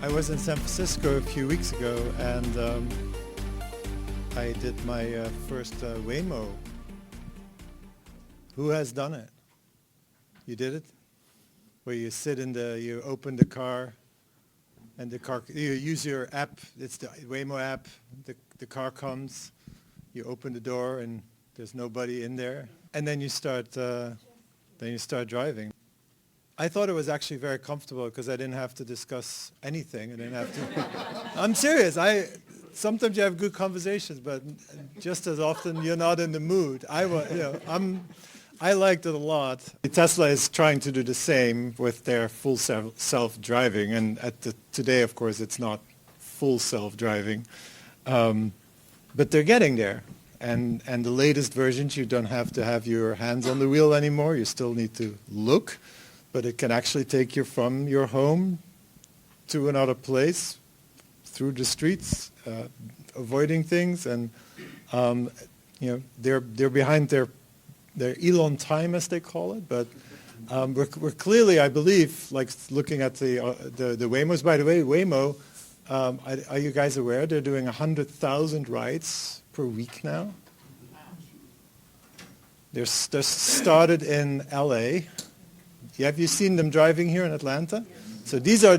I was in San Francisco a few weeks ago, and I did my first Waymo. Who has done it? You did it? Where you sit you open the car, and you use your app. It's the Waymo app. The car comes. You open the door, and there's nobody in there, and then you start driving. I thought it was actually very comfortable because I didn't have to discuss anything. I didn't have to. I'm serious. Sometimes you have good conversations, but just as often you're not in the mood. I liked it a lot. Tesla is trying to do the same with their full self-driving, and today, of course, it's not full self-driving, but they're getting there. And the latest versions, you don't have to have your hands on the wheel anymore. You still need to look, but it can actually take you from your home to another place through the streets, avoiding things, and they're behind their Elon time, as they call it. But we're clearly, I believe, like looking at the Waymos. By the way, Waymo, are you guys aware they're doing 100,000 rides per week now? They're started in L.A. Have you seen them driving here in Atlanta? So these are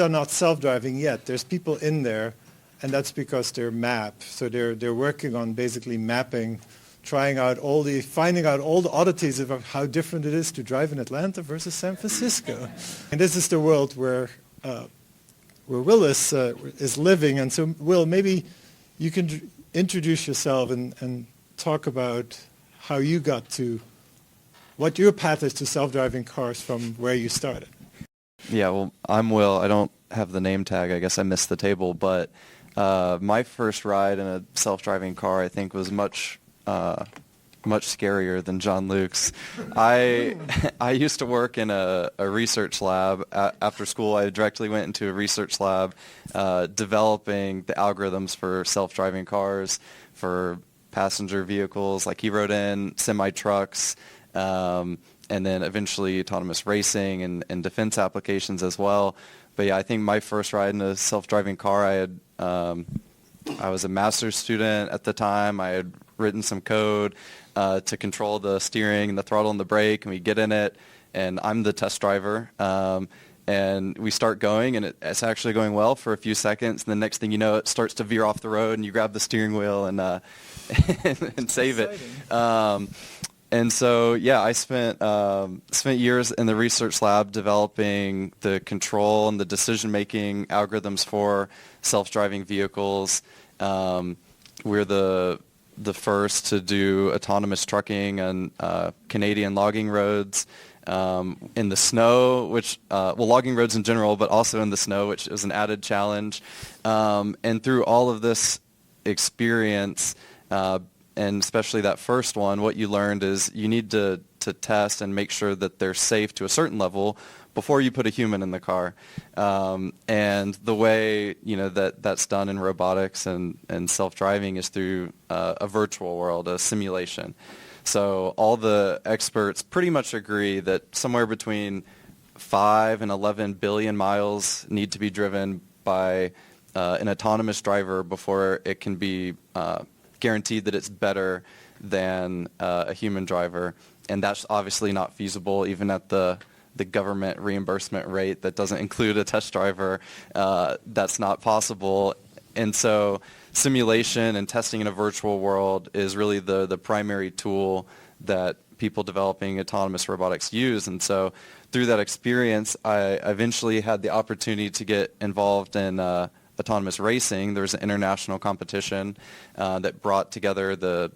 not self-driving yet. There's people in there, and that's because they're mapped. So they're working on basically mapping, finding out all the oddities of how different it is to drive in Atlanta versus San Francisco. And this is the world where Will is living. And so, Will, maybe you can introduce yourself and talk about how you got to what your path is to self-driving cars from where you started. Yeah, well, I'm Will. I don't have the name tag. I guess I missed the table. But my first ride in a self-driving car, I think, was much scarier than John Luke's. I used to work in a research lab. After school, I directly went into a research lab developing the algorithms for self-driving cars, for passenger vehicles. Like he wrote in semi-trucks, and then eventually autonomous racing and defense applications as well. But yeah, I think my first ride in a self-driving car, I was a master's student at the time. I had written some code to control the steering and the throttle and the brake, and we get in it, and I'm the test driver. And we start going, and it's actually going well for a few seconds, and the next thing you know, it starts to veer off the road, and you grab the steering wheel and and save it. And so, yeah, I spent years in the research lab developing the control and the decision-making algorithms for self-driving vehicles. We're the first to do autonomous trucking on Canadian logging roads, in the snow, logging roads in general, but also in the snow, which is an added challenge. And through all of this experience, and especially that first one, what you learned is you need to test and make sure that they're safe to a certain level before you put a human in the car. And the way that's done in robotics and self-driving is through a virtual world, a simulation. So all the experts pretty much agree that somewhere between 5 and 11 billion miles need to be driven by an autonomous driver before it can be guaranteed that it's better than a human driver. And that's obviously not feasible even at the government reimbursement rate that doesn't include a test driver. That's not possible. And so simulation and testing in a virtual world is really the primary tool that people developing autonomous robotics use. And so through that experience, I eventually had the opportunity to get involved in autonomous racing. There was an international competition that brought together the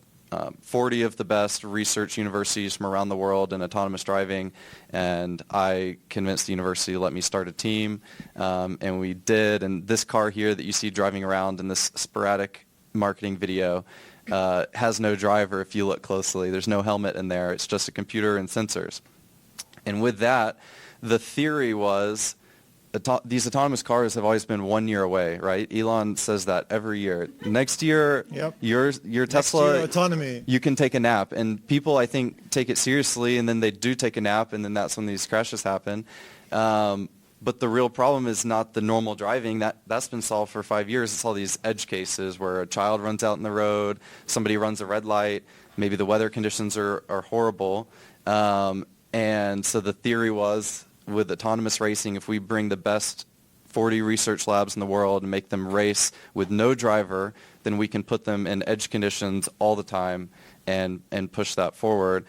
40 of the best research universities from around the world in autonomous driving, and I convinced the university to let me start a team, and we did. And this car here that you see driving around in this sporadic marketing video has no driver if you look closely. There's no helmet in there. It's just a computer and sensors. And with that, the theory was these autonomous cars have always been 1 year away, right? Elon says that every year. Next year, yep. your Tesla, year, autonomy. You can take a nap. And people, I think, take it seriously, and then they do take a nap, and then that's when these crashes happen. But the real problem is not the normal driving. That's been solved for 5 years. It's all these edge cases where a child runs out in the road, somebody runs a red light, maybe the weather conditions are horrible. And so the theory was, with autonomous racing, if we bring the best 40 research labs in the world and make them race with no driver, then we can put them in edge conditions all the time and push that forward.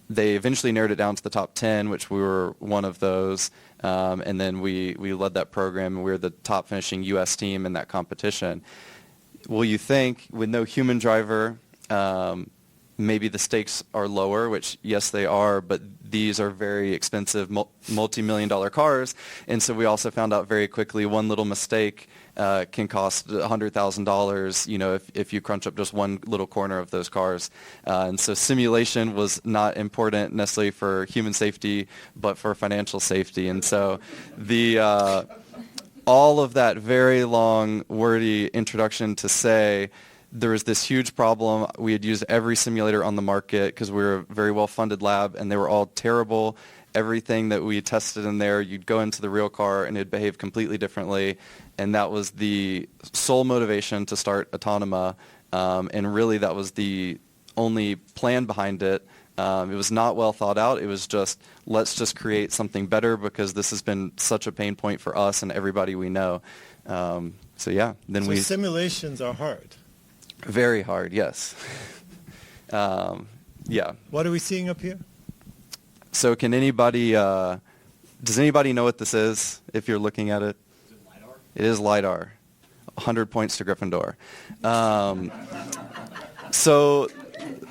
They eventually narrowed it down to the top 10, which we were one of those. And then we led that program, and we were the top finishing U.S. team in that competition. Well, you think with no human driver, maybe the stakes are lower, which yes, they are, but these are very expensive multi-million-dollar cars. And so we also found out very quickly one little mistake can cost $100,000, if you crunch up just one little corner of those cars. And so simulation was not important necessarily for human safety, but for financial safety. And so all of that very long, wordy introduction to say, there was this huge problem. We had used every simulator on the market because we were a very well-funded lab, and they were all terrible. Everything that we tested in there, you'd go into the real car, and it'd behave completely differently. And that was the sole motivation to start Autonoma. And really, that was the only plan behind it. It was not well thought out. It was just, let's just create something better because this has been such a pain point for us and everybody we know. So simulations are hard. Very hard, yes. Yeah. What are we seeing up here? So can anybody, does anybody know what this is if you're looking at it? Is it LiDAR? It is LiDAR. 100 points to Gryffindor. So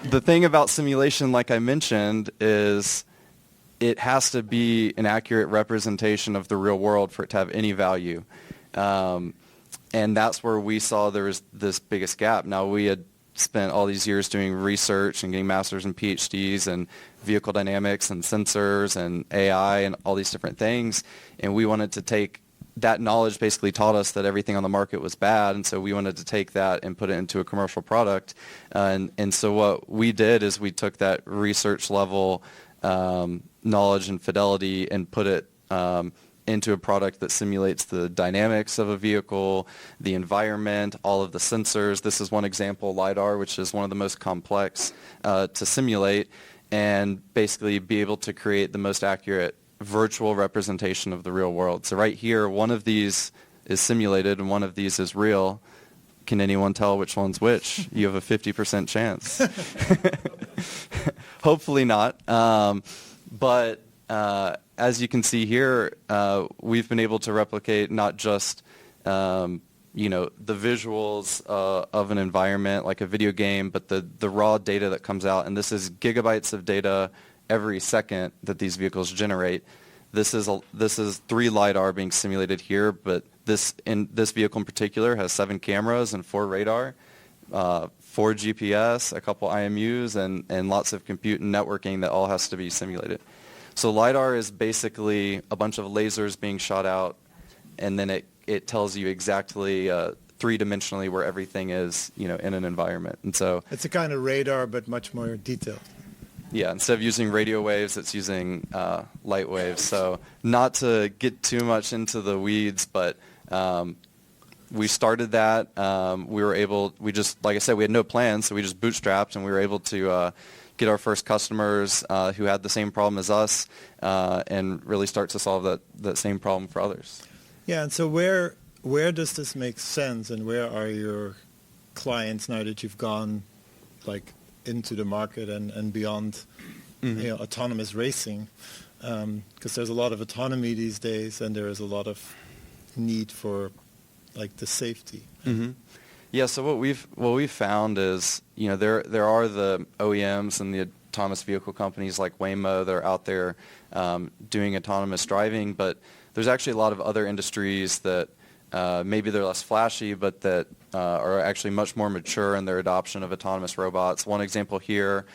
the thing about simulation, like I mentioned, is it has to be an accurate representation of the real world for it to have any value. And that's where we saw there was this biggest gap. Now, we had spent all these years doing research and getting masters and Ph.D.s and vehicle dynamics and sensors and AI and all these different things. And we wanted to take that knowledge, basically taught us that everything on the market was bad. And so we wanted to take that and put it into a commercial product. And so what we did is we took that research level knowledge and fidelity and put it into a product that simulates the dynamics of a vehicle, the environment, all of the sensors. This is one example, LiDAR, which is one of the most complex to simulate, and basically be able to create the most accurate virtual representation of the real world. So right here, one of these is simulated and one of these is real. Can anyone tell which one's which? You have a 50% chance. Hopefully not. But as you can see here, we've been able to replicate not just the visuals of an environment like a video game, but the raw data that comes out. And this is gigabytes of data every second that these vehicles generate. This is 3 LiDAR being simulated here, but this vehicle in particular has 7 cameras and 4 radar, 4 GPS, a couple IMUs, and lots of compute and networking that all has to be simulated. So LiDAR is basically a bunch of lasers being shot out, and then it tells you exactly 3-dimensionally where everything is, in an environment. And so It's a kind of radar, but much more detailed. yeah, instead of using radio waves, it's using light waves. So not to get too much into the weeds, but we started that. Like I said, we had no plans, so we just bootstrapped, and we were able to get our first customers who had the same problem as us and really start to solve that same problem for others. Yeah, and so where does this make sense, and where are your clients now that you've gone into the market and beyond autonomous racing? Because there's a lot of autonomy these days, and there is a lot of need for the safety. Mm-hmm. Yeah, so what we've found is, there are the OEMs and the autonomous vehicle companies like Waymo that are out there doing autonomous driving, but there's actually a lot of other industries that maybe they're less flashy, but that are actually much more mature in their adoption of autonomous robots. One example here,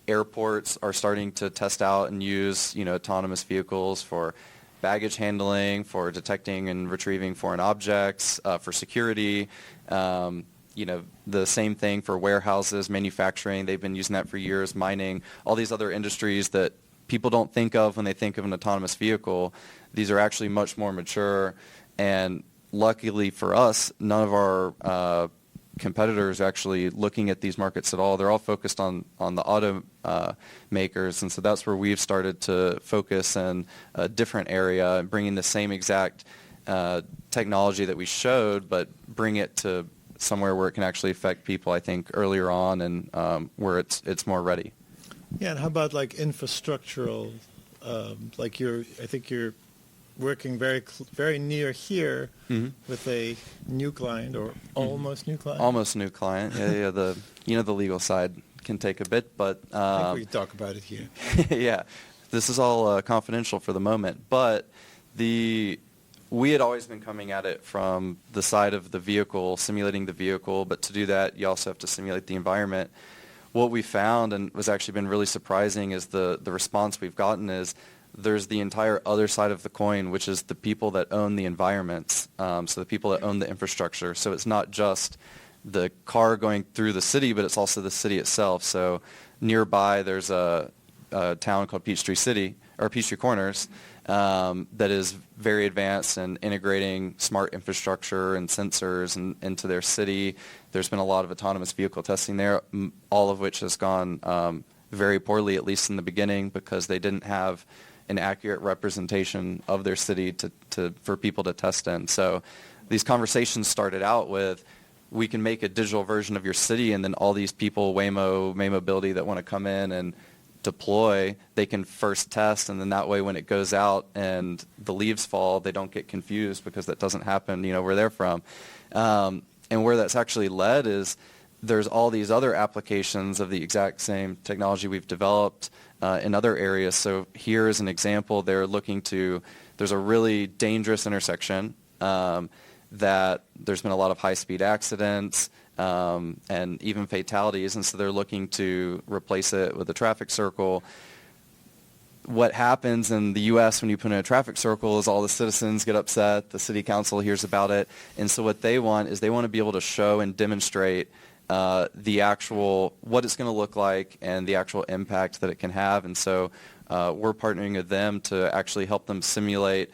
airports are starting to test out and use autonomous vehicles for baggage handling, for detecting and retrieving foreign objects, for security. The same thing for warehouses, manufacturing. They've been using that for years, mining, all these other industries that people don't think of when they think of an autonomous vehicle. These are actually much more mature, and luckily for us, none of our competitors are actually looking at these markets at all. They're all focused on the auto makers, and so that's where we've started to focus in a different area, bringing the same exact technology that we showed, but bring it to somewhere where it can actually affect people, I think, earlier on, and where it's more ready. Yeah, and how about like infrastructural, like I think you're working very near here with a new client or almost new client? Almost new client. Yeah, the legal side can take a bit, but I think we can talk about it here. yeah, this is all confidential for the moment, but we had always been coming at it from the side of the vehicle, simulating the vehicle, but to do that, you also have to simulate the environment. What we found, and was actually been really surprising, is the response we've gotten is there's the entire other side of the coin, which is the people that own the environments, so the people that own the infrastructure. So it's not just the car going through the city, but it's also the city itself. So nearby, there's a town called Peachtree Corners, that is very advanced in integrating smart infrastructure and sensors into their city. There's been a lot of autonomous vehicle testing there, all of which has gone very poorly, at least in the beginning, because they didn't have an accurate representation of their city for people to test in. So these conversations started out with, we can make a digital version of your city, and then all these people, Waymo, May Mobility, that want to come in and deploy, they can first test, and then that way when it goes out and the leaves fall, they don't get confused, because that doesn't happen, where they're from. And where that's actually led is there's all these other applications of the exact same technology we've developed in other areas. So here is an example. There's a really dangerous intersection that there's been a lot of high-speed accidents, and even fatalities, and so they're looking to replace it with a traffic circle. What happens in the U.S. when you put in a traffic circle is all the citizens get upset, the city council hears about it, and so what they want is they want to be able to show and demonstrate what it's going to look like and the actual impact that it can have, and so we're partnering with them to actually help them simulate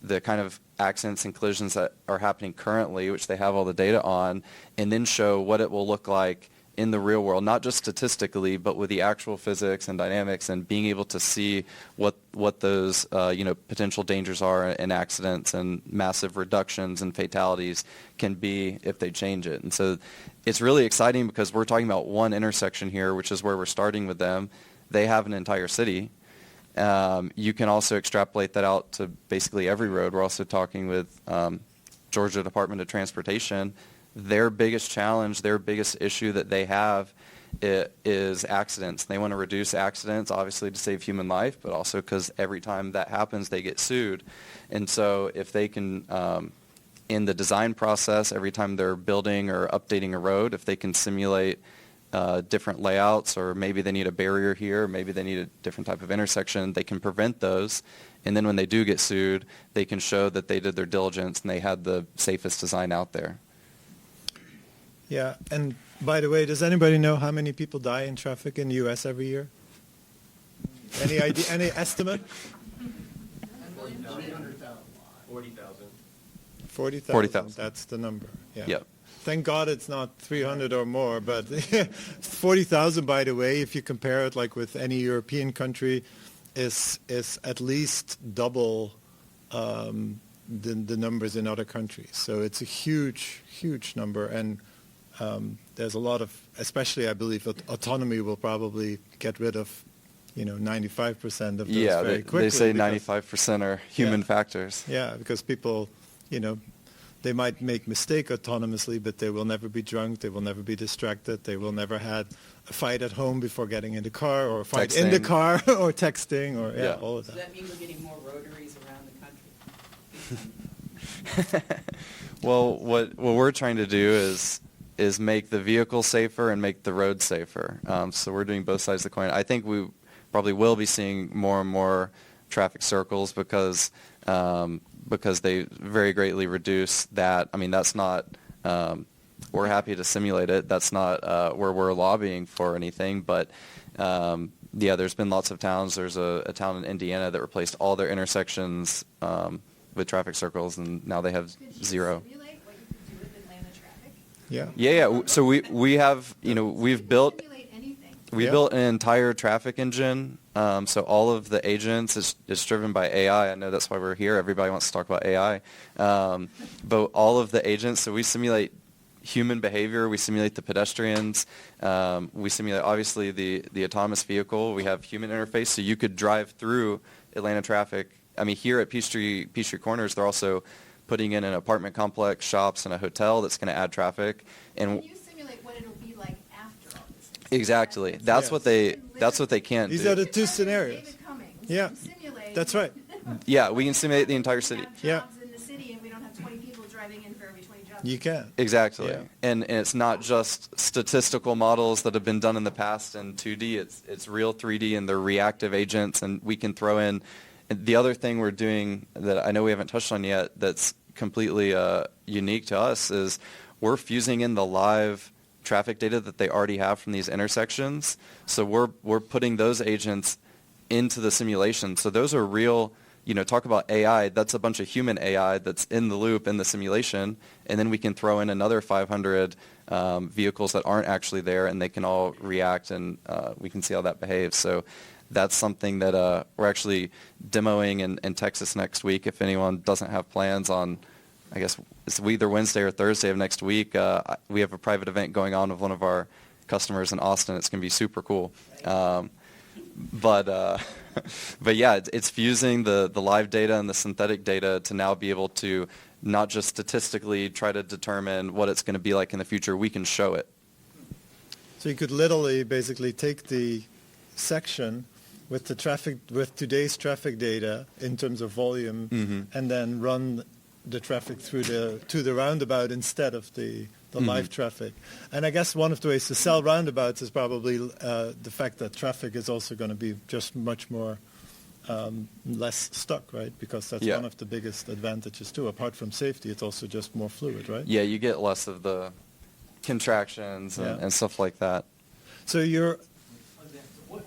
the kind of accidents and collisions that are happening currently, which they have all the data on, and then show what it will look like in the real world, not just statistically, but with the actual physics and dynamics, and being able to see what those potential dangers are in accidents and massive reductions and fatalities can be if they change it. And so it's really exciting, because we're talking about one intersection here, which is where we're starting with them. They have an entire city. You can also extrapolate that out to basically every road. We're also talking with Georgia Department of Transportation. Their biggest challenge, their biggest issue that they have is accidents. They want to reduce accidents, obviously to save human life, but also because every time that happens, they get sued. And so if they can, in the design process, every time they're building or updating a road, if they can simulate different layouts, or maybe they need a barrier here, maybe they need a different type of intersection, they can prevent those. And then when they do get sued, they can show that they did their diligence and they had the safest design out there. Yeah, and by the way, does anybody know how many people die in traffic in the U.S. every year? Any idea? Any estimate? 40,000. 40,000. That's the number. Yeah. Yep. Thank God it's not 300 or more, but 40,000, by the way, if you compare it like with any European country, is at least double the numbers in other countries. So it's a huge, huge number, and there's a lot of, especially I believe, autonomy will probably get rid of, 95% of those very quickly. They say 95% are human factors. Yeah, because people, they might make mistake autonomously, but they will never be drunk, they will never be distracted, they will never had a fight at home before getting in the car, or a fight Texting. in the car, or texting, or all of Does that. that mean we're getting more rotaries around the country? Well, what we're trying to do is make the vehicle safer and make the road safer. So we're doing both sides of the coin. I think we probably will be seeing more and more traffic circles because they very greatly reduce that. I mean, that's not, we're happy to simulate it. That's not where we're lobbying for anything, but yeah, there's been lots of towns. There's a town in Indiana that replaced all their intersections with traffic circles, and now they have Could you zero. simulate what you could do with Atlanta traffic? Yeah. Yeah. So we have, you know, You could built simulate anything. we Yeah. built an entire traffic engine. So all of the agents is driven by AI. I know that's why we're here. Everybody wants to talk about AI. But all of the agents, so we simulate human behavior. We simulate the pedestrians. We simulate, obviously, the autonomous vehicle. We have human interface. So you could drive through Atlanta traffic. I mean, here at Peachtree Corners, they're also putting in an apartment complex, shops, and a hotel that's going to add traffic. And Can you simulate what it'll be like after all this? exactly, that's Yes. what they can't These do. are the You could two tell scenarios. David Cummings, Yeah. you simulate That's right. Yeah, we can simulate the entire city. have Yeah. jobs in the city, and we don't have 20 people driving in for every 20 jobs. You can. Exactly. Yeah. And it's not just statistical models that have been done in the past in 2D. It's real 3D, and they're reactive agents, and we can throw in. And the other thing we're doing that I know we haven't touched on yet that's completely unique to us is we're fusing in the live traffic data that they already have from these intersections. So we're putting those agents into the simulation. So those are real, you know, talk about AI, that's a bunch of human AI that's in the loop in the simulation, and then we can throw in another 500 vehicles that aren't actually there, and they can all react, and we can see how that behaves. So that's something that we're actually demoing in Texas next week. If anyone doesn't have plans on, I guess it's either Wednesday or Thursday of next week, we have a private event going on with one of our customers in Austin. It's going to be super cool. But yeah, it's fusing the live data and the synthetic data to now be able to not just statistically try to determine what it's going to be like in the future. We can show it. So you could literally basically take the section with the traffic, with today's traffic data in terms of volume, and then run the traffic through to the roundabout instead of the live traffic. And I guess one of the ways to sell roundabouts is probably the fact that traffic is also going to be just much more less stuck, right? Because that's Yeah. one of the biggest advantages too. Apart from safety, it's also just more fluid, right? Yeah, you get less of the contractions Yeah. and stuff like that. So you're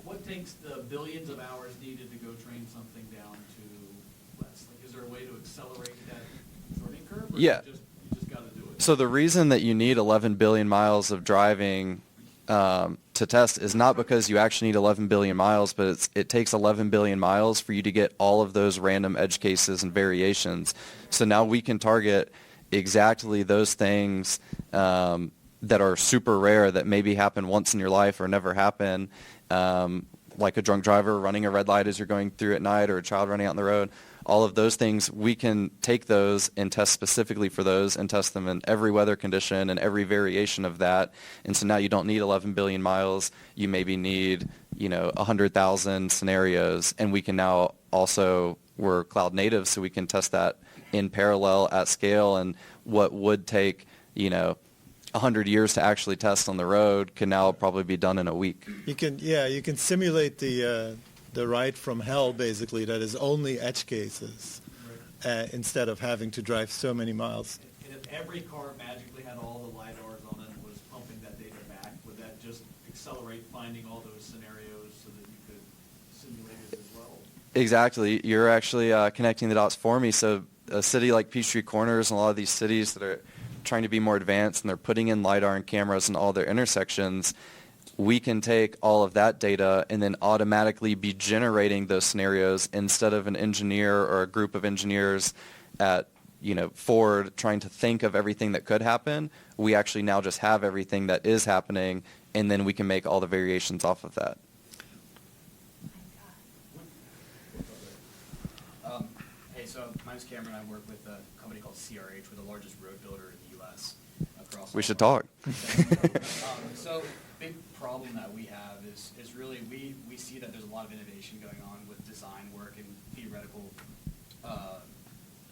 What takes the billions of hours needed to go train something down to less? Like, is there a way to accelerate that learning curve? Or Yeah. You just got to do it. So the reason that you need 11 billion miles of driving to test is not because you actually need 11 billion miles, but it takes 11 billion miles for you to get all of those random edge cases and variations. So now we can target exactly those things that are super rare that maybe happen once in your life or never happen, like a drunk driver running a red light as you're going through at night, or a child running out on the road. All of those things, we can take those and test specifically for those and test them in every weather condition and every variation of that. And so now you don't need 11 billion miles. You maybe need, 100,000 scenarios. And we can now also, we're cloud native, so we can test that in parallel at scale. And what would take, 100 years to actually test on the road can now probably be done in a week. You can simulate the ride from hell, basically, that is only edge cases, instead of having to drive so many miles. And if every car magically had all the LiDARs on it and was pumping that data back, would that just accelerate finding all those scenarios so that you could simulate it as well? Exactly. You're actually connecting the dots for me. So a city like Peachtree Corners and a lot of these cities that are trying to be more advanced and they're putting in LiDAR and cameras in all their intersections, we can take all of that data and then automatically be generating those scenarios instead of an engineer or a group of engineers at Ford trying to think of everything that could happen. We actually now just have everything that is happening, and then we can make all the variations off of that. Hey, so my name's Cameron. I work with a company called CRH. We're the largest road builder in the U.S. across. We all should of our- talk. So big problem that we have is really we see that there's a lot of innovation going on with design work and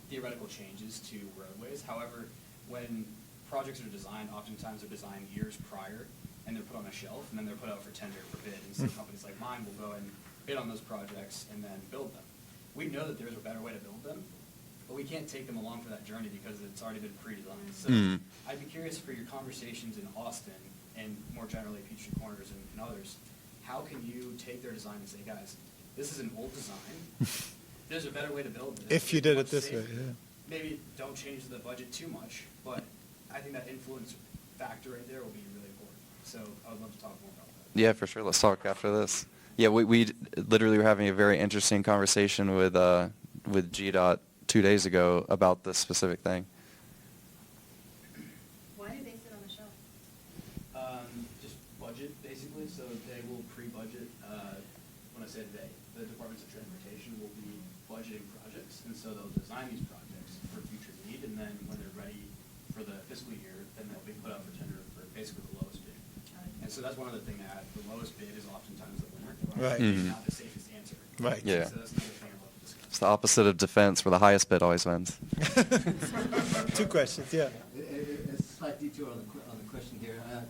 theoretical changes to roadways. However, when projects are designed, oftentimes they're designed years prior, and they're put on a shelf, and then they're put out for tender for bid. And so companies like mine will go and bid on those projects and then build them. We know that there's a better way to build them, but we can't take them along for that journey because it's already been pre-designed. So I'd be curious for your conversations in Austin and more generally Peachtree Corners and others, how can you take their design and say, guys, this is an old design. There's a better way to build this. If you did it Much this way, safer. yeah. Maybe don't change the budget too much, but I think that influence factor right there will be really important. So I would love to talk more about that. Yeah, for sure. Let's talk after this. Yeah, we literally were having a very interesting conversation with GDOT 2 days ago about this specific thing. Why do they sit on the shelf? Just budget, basically. So they will pre-budget. When I say they, the departments of transportation will be budgeting projects, and so they'll design these projects for future need, and then when they're ready for the fiscal year, then they'll be put out for tender for basically the lowest bid. And so that's one other thing to add. The lowest bid is oftentimes the winner. Right. It's Mhm. not the safest answer. Right. Yeah. So that's another thing I'd love to discuss. It's the opposite of defense, where the highest bid always wins. 2 questions, yeah. A slight detour on the question here. I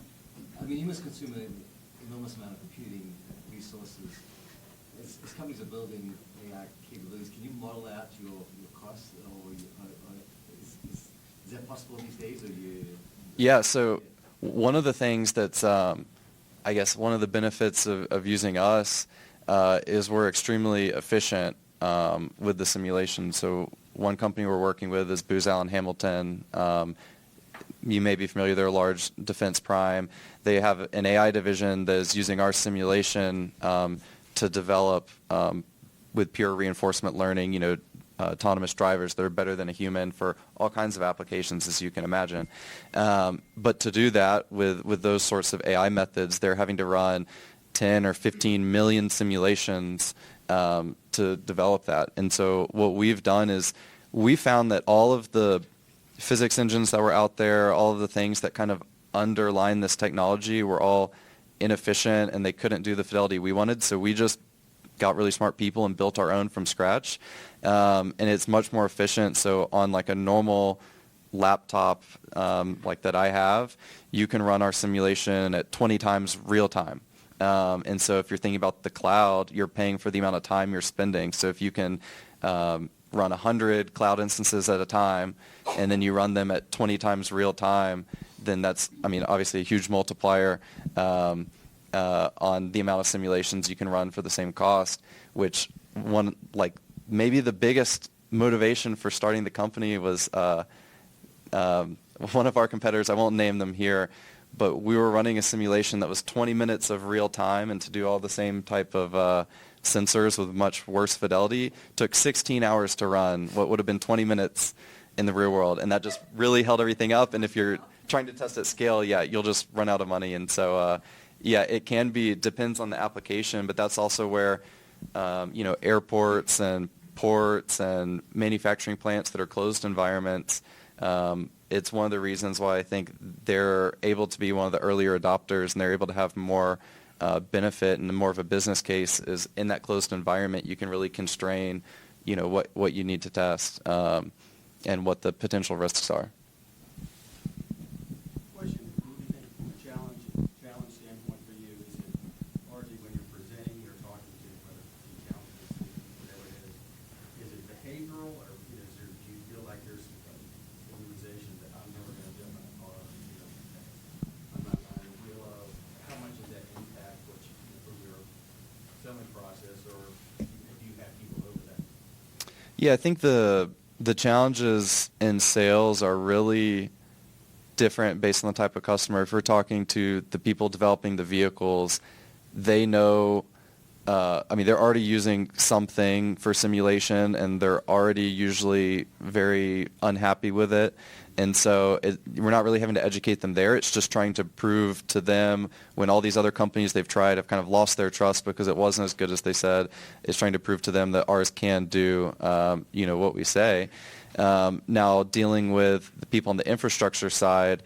mean, you must consume an enormous amount of computing resources. As companies are building AI capabilities, can you model out your costs, or is that possible these days, or you? Yeah, so one of the things that's, I guess, one of the benefits of using us is we're extremely efficient with the simulation. So one company we're working with is Booz Allen Hamilton. You may be familiar, they're a large defense prime. They have an AI division that is using our simulation to develop with pure reinforcement learning, autonomous drivers that are better than a human for all kinds of applications, as you can imagine. But to do that with those sorts of AI methods, they're having to run 10 or 15 million simulations to develop that. And so what we've done is we found that all of the physics engines that were out there, all of the things that kind of underline this technology were all inefficient, and they couldn't do the fidelity we wanted. So we just got really smart people and built our own from scratch. And it's much more efficient. So on like a normal laptop like that I have, you can run our simulation at 20 times real time. And so if you're thinking about the cloud, you're paying for the amount of time you're spending. So if you can run 100 cloud instances at a time, and then you run them at 20 times real time, then that's, obviously a huge multiplier on the amount of simulations you can run for the same cost, which maybe the biggest motivation for starting the company was one of our competitors. I won't name them here, but we were running a simulation that was 20 minutes of real time, and to do all the same type of sensors with much worse fidelity took 16 hours to run what would have been 20 minutes in the real world, and that just really held everything up. And if you're trying to test at scale, you'll just run out of money. And so it can be, depends on the application, but that's also where airports and ports and manufacturing plants that are closed environments, it's one of the reasons why I think they're able to be one of the earlier adopters, and they're able to have more benefit and more of a business case is in that closed environment. You can really constrain, what you need to test and what the potential risks are. Question, what do you think from a challenge standpoint for you? Is it largely when you're presenting, you're talking to whether it's challenges, whatever it is it behavioral, or do you feel like there's organization that I'm never going to jump in a car, I'm not behind the wheel of? How much does that impact what you from your selling process, or do you have people over that? Yeah, I think the challenges in sales are really different based on the type of customer. If we're talking to the people developing the vehicles, they know, they're already using something for simulation, and they're already usually very unhappy with it. And so we're not really having to educate them there. It's just trying to prove to them, when all these other companies they've tried have kind of lost their trust because it wasn't as good as they said, it's trying to prove to them that ours can do, what we say. Now, dealing with the people on the infrastructure side,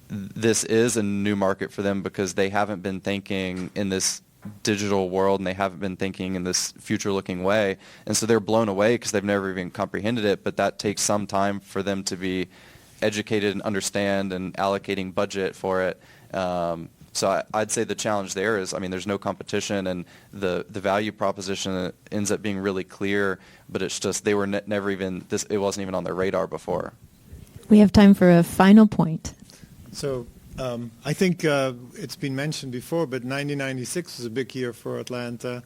this is a new market for them because they haven't been thinking in this digital world, and they haven't been thinking in this future-looking way. And so they're blown away because they've never even comprehended it, but that takes some time for them to be educated and understand and allocating budget for it. So I'd say the challenge there is, there's no competition, and the value proposition ends up being really clear, but it's just they were never even, it wasn't even on their radar before. We have time for a final point. So I think it's been mentioned before, but 1996 was a big year for Atlanta.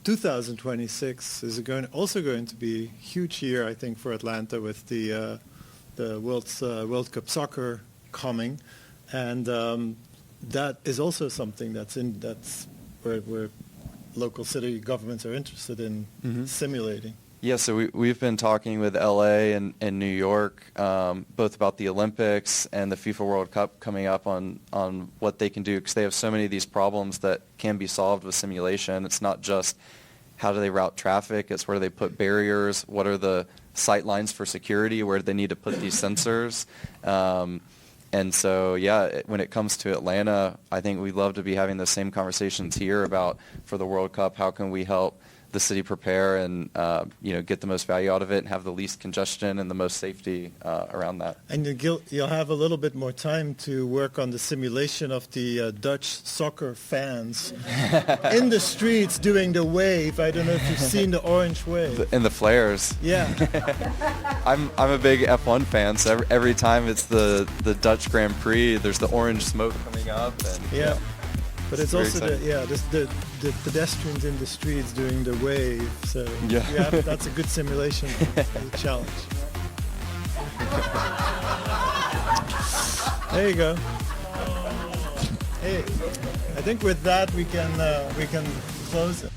2026 is also going to be a huge year, I think, for Atlanta with the World Cup soccer coming, and that is also something that's where local city governments are interested in simulating. Yeah, so we've been talking with LA and New York, both about the Olympics and the FIFA World Cup coming up on what they can do, because they have so many of these problems that can be solved with simulation. It's not just how do they route traffic, it's where do they put barriers, what are the sight lines for security, where do they need to put these sensors. And so, yeah, when it comes to Atlanta, I think we'd love to be having the same conversations here about, for the World Cup, how can we help the city prepare and get the most value out of it and have the least congestion and the most safety around that. And you'll have a little bit more time to work on the simulation of the Dutch soccer fans in the streets doing the wave. I don't know if you've seen the orange wave. And the flares. Yeah. I'm a big F1 fan, so every time it's the Dutch Grand Prix, there's the orange smoke coming up. And, yeah. But it's also exciting. the pedestrians in the streets doing the wave. So Yeah. That's a good simulation challenge. There you go. Hey, I think with that we can close it.